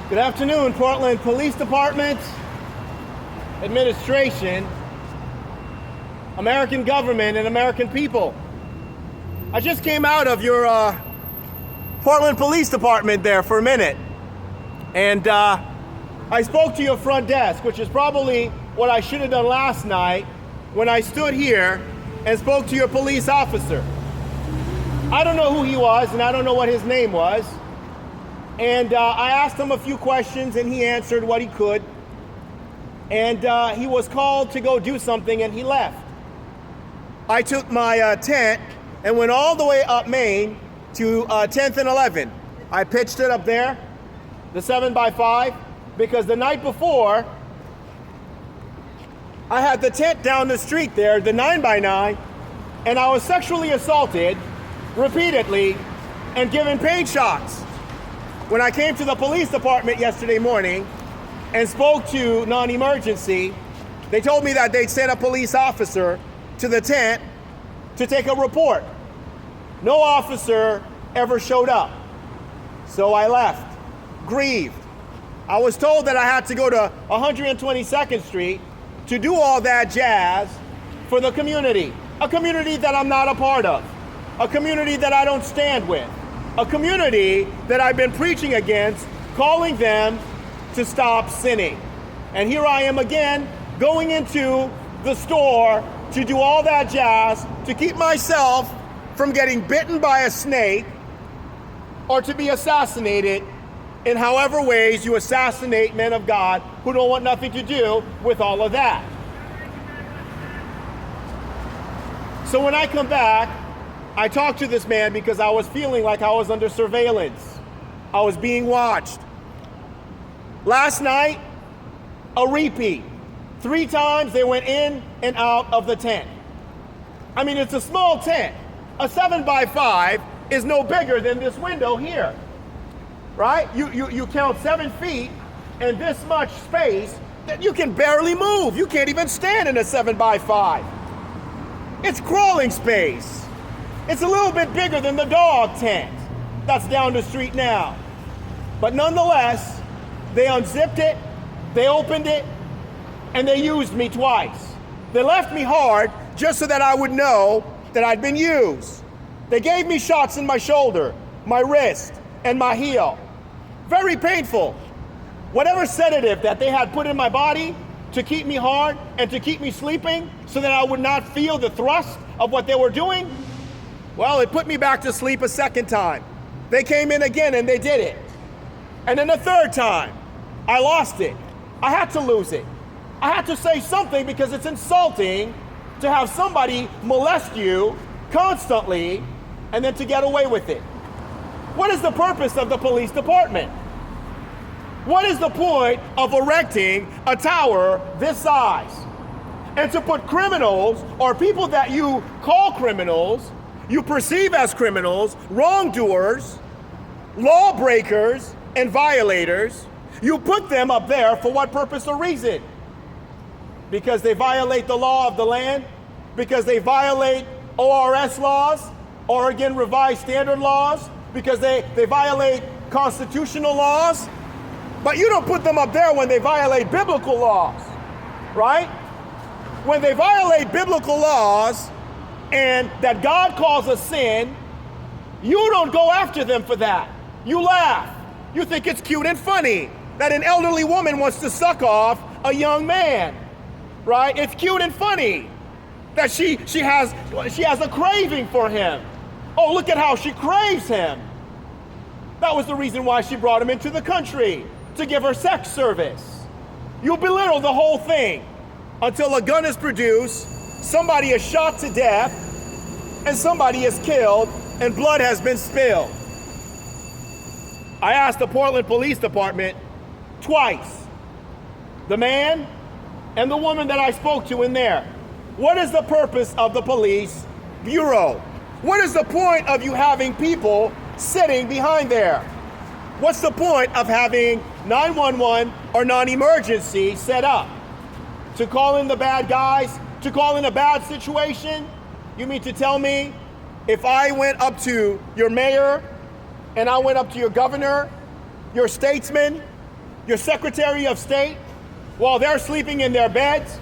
Good afternoon, Portland Police Department, administration, American government, and American people. I just came out of your Portland Police Department there for a minute, and I spoke to your front desk, which is probably what I should have done last night when I stood here and spoke to your police officer. I don't know who he was, and I don't know what his name was. And I asked him a few questions, and he answered what he could. And he was called to go do something, and he left. I took my tent and went all the way up Main to 10th and 11th. I pitched it up there, the 7x5, because the night before, I had the tent down the street there, the 9x9, and I was sexually assaulted repeatedly and given pain shots. When I came to the police department yesterday morning and spoke to non-emergency, they told me that they'd sent a police officer to the tent to take a report. No officer ever showed up. So I left, grieved. I was told that I had to go to 122nd Street to do all that jazz for the community. A community that I'm not a part of. A community that I don't stand with. A community that I've been preaching against, calling them to stop sinning. And here I am again, going into the store to do all that jazz to keep myself from getting bitten by a snake or to be assassinated in however ways you assassinate men of God who don't want nothing to do with all of that. So when I come back, I talked to this man because I was feeling like I was under surveillance. I was being watched. Last night, a repeat. 3 times they went in and out of the tent. I mean, it's a small tent. A 7x5 is no bigger than this window here, right? You count 7 feet and this much space that you can barely move. You can't even stand in a 7x5. It's crawling space. It's a little bit bigger than the dog tent that's down the street now. But nonetheless, they unzipped it, they opened it, and they used me twice. They left me hard just so that I would know that I'd been used. They gave me shots in my shoulder, my wrist, and my heel. Very painful. Whatever sedative that they had put in my body to keep me hard and to keep me sleeping so that I would not feel the thrust of what they were doing, well, it put me back to sleep a second time. They came in again and they did it. And then a third time, I lost it. I had to lose it. I had to say something because it's insulting to have somebody molest you constantly and then to get away with it. What is the purpose of the police department? What is the point of erecting a tower this size? And to put criminals or people that you call criminals, you perceive as criminals, wrongdoers, lawbreakers, and violators, you put them up there for what purpose or reason? Because they violate the law of the land? Because they violate ORS laws, Oregon Revised Standard laws? Because they violate constitutional laws? But you don't put them up there when they violate biblical laws, right? When they violate biblical laws, and that God calls a sin, you don't go after them for that. You laugh. You think it's cute and funny that an elderly woman wants to suck off a young man, right? It's cute and funny that she has a craving for him. Oh, look at how she craves him. That was the reason why she brought him into the country, to give her sex service. You belittle the whole thing until a gun is produced, somebody is shot to death, and somebody is killed, and blood has been spilled. I asked the Portland Police Department twice, the man and the woman that I spoke to in there, what is the purpose of the police bureau? What is the point of you having people sitting behind there? What's the point of having 911 or non-emergency set up? To call in the bad guys? To call in a bad situation? You mean to tell me if I went up to your mayor and I went up to your governor, your statesman, your Secretary of State, while they're sleeping in their beds,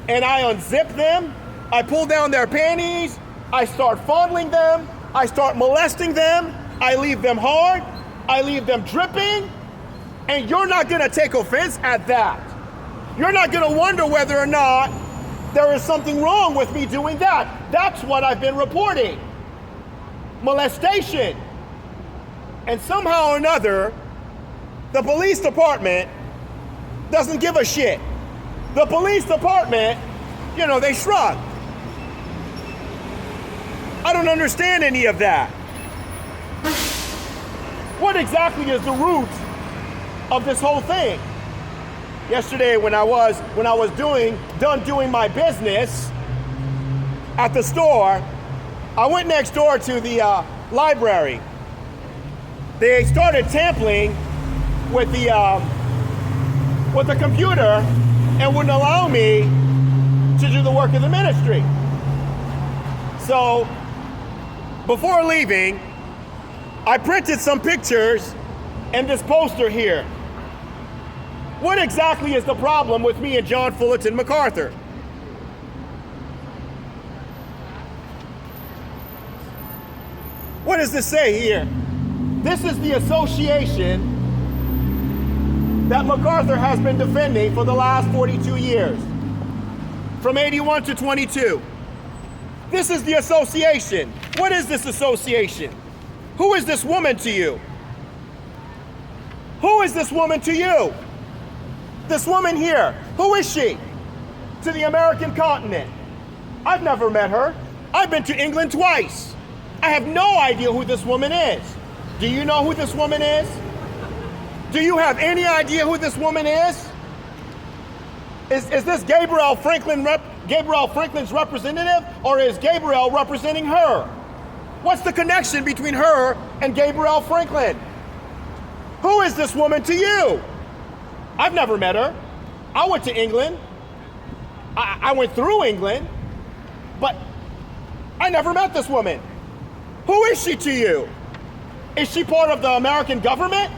and I unzip them, I pull down their panties, I start fondling them, I start molesting them, I leave them hard, I leave them dripping, and you're not gonna take offense at that. You're not gonna wonder whether or not there is something wrong with me doing that. That's what I've been reporting. Molestation. And somehow or another, the police department doesn't give a shit. The police department, they shrug. I don't understand any of that. What exactly is the root of this whole thing? Yesterday, when I was done doing my business at the store, I went next door to the library. They started tampering with the computer and wouldn't allow me to do the work of the ministry. So, before leaving, I printed some pictures and this poster here. What exactly is the problem with me and John Fullerton MacArthur? What does this say here? This is the association that MacArthur has been defending for the last 42 years, from 81 to 22. This is the association. What is this association? Who is this woman to you? Who is this woman to you? This woman here, who is she to the American continent? I've never met her. I've been to England twice. I have no idea who this woman is. Do you know who this woman is? Do you have any idea who this woman is? Is this Gabriel Franklin's representative, or is Gabriel representing her? What's the connection between her and Gabriel Franklin? Who is this woman to you? I've never met her. I went to England. I went through England, but I never met this woman. Who is she to you? Is she part of the American government?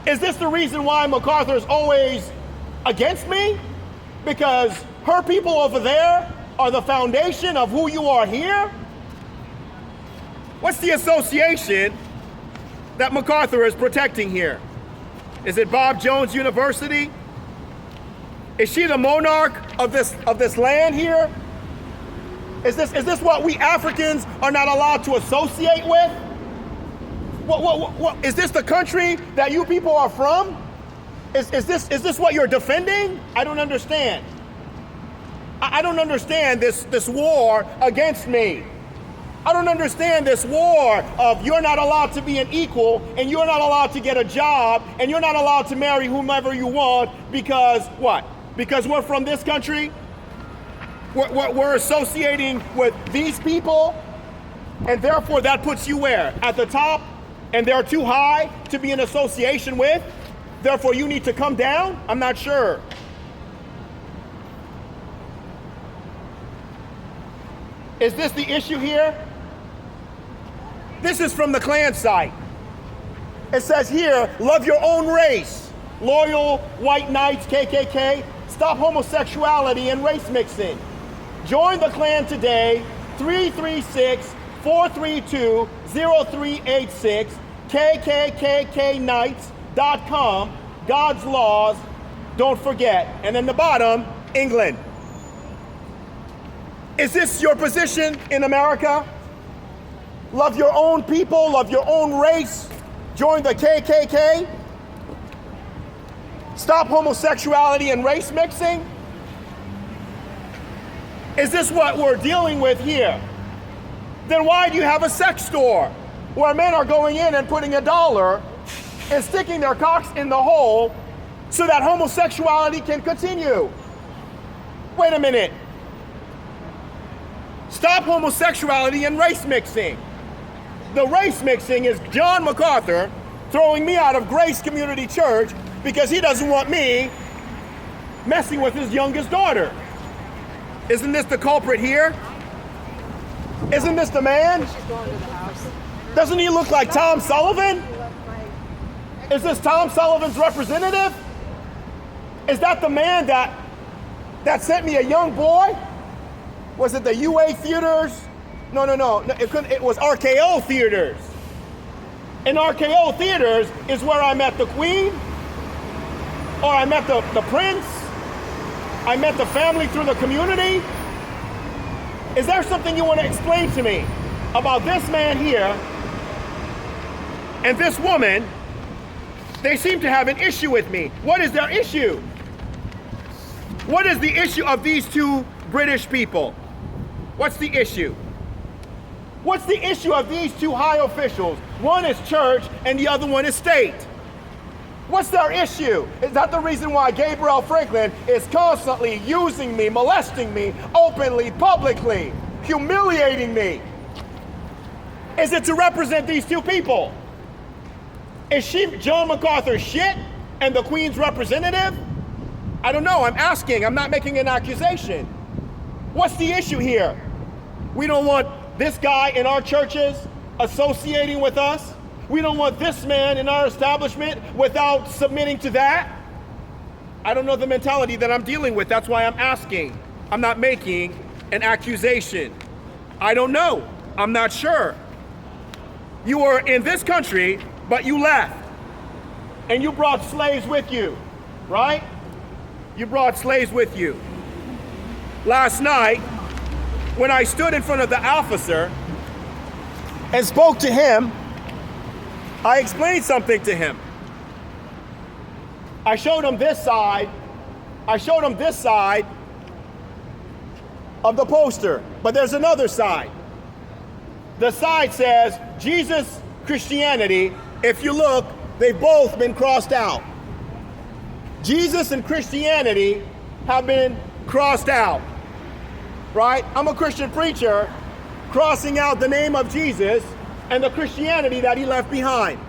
Is this the reason why MacArthur is always against me? Because her people over there are the foundation of who you are here? What's the association that MacArthur is protecting here? Is it Bob Jones University? Is she the monarch of this land here? Is this what we Africans are not allowed to associate with? What is this the country that you people are from? Is this what you're defending? I don't understand. I don't understand this war against me. I don't understand this war of you're not allowed to be an equal, and you're not allowed to get a job, and you're not allowed to marry whomever you want because what? Because we're from this country? We're associating with these people, and therefore that puts you where? At the top, and they're too high to be in association with? Therefore you need to come down? I'm not sure. Is this the issue here? This is from the Klan site. It says here, love your own race. Loyal white knights, KKK, stop homosexuality and race mixing. Join the Klan today, 336-432-0386, kkknights.com, God's laws, don't forget. And then the bottom, England. Is this your position in America? Love your own people, love your own race, join the KKK? Stop homosexuality and race mixing? Is this what we're dealing with here? Then why do you have a sex store where men are going in and putting $1 and sticking their cocks in the hole so that homosexuality can continue? Wait a minute. Stop homosexuality and race mixing. The race mixing is John MacArthur throwing me out of Grace Community Church because he doesn't want me messing with his youngest daughter. Isn't this the culprit here? Isn't this the man? Doesn't he look like Tom Sullivan? Is this Tom Sullivan's representative? Is that the man that sent me a young boy? Was it the UA theaters? No. It was RKO theaters. In RKO theaters is where I met the Queen, or I met the Prince. I met the family through the community. Is there something you want to explain to me about this man here and this woman? They seem to have an issue with me. What is their issue? What is the issue of these two British people? What's the issue? What's the issue of these two high officials? One is church and the other one is state. What's their issue? Is that the reason why Gabriel Franklin is constantly using me, molesting me, openly, publicly, humiliating me? Is it to represent these two people? Is she John MacArthur shit and the Queen's representative? I don't know, I'm asking, I'm not making an accusation. What's the issue here? We don't want this guy in our churches associating with us. We don't want this man in our establishment without submitting to that. I don't know the mentality that I'm dealing with. That's why I'm asking. I'm not making an accusation. I don't know. I'm not sure. You were in this country, but you left. And you brought slaves with you, right? You brought slaves with you. Last night, when I stood in front of the officer and spoke to him, I explained something to him. I showed him this side. I showed him this side of the poster, but there's another side. The side says Jesus, Christianity. If you look, they've both been crossed out. Jesus and Christianity have been crossed out, right? I'm a Christian preacher crossing out the name of Jesus and the Christianity that he left behind.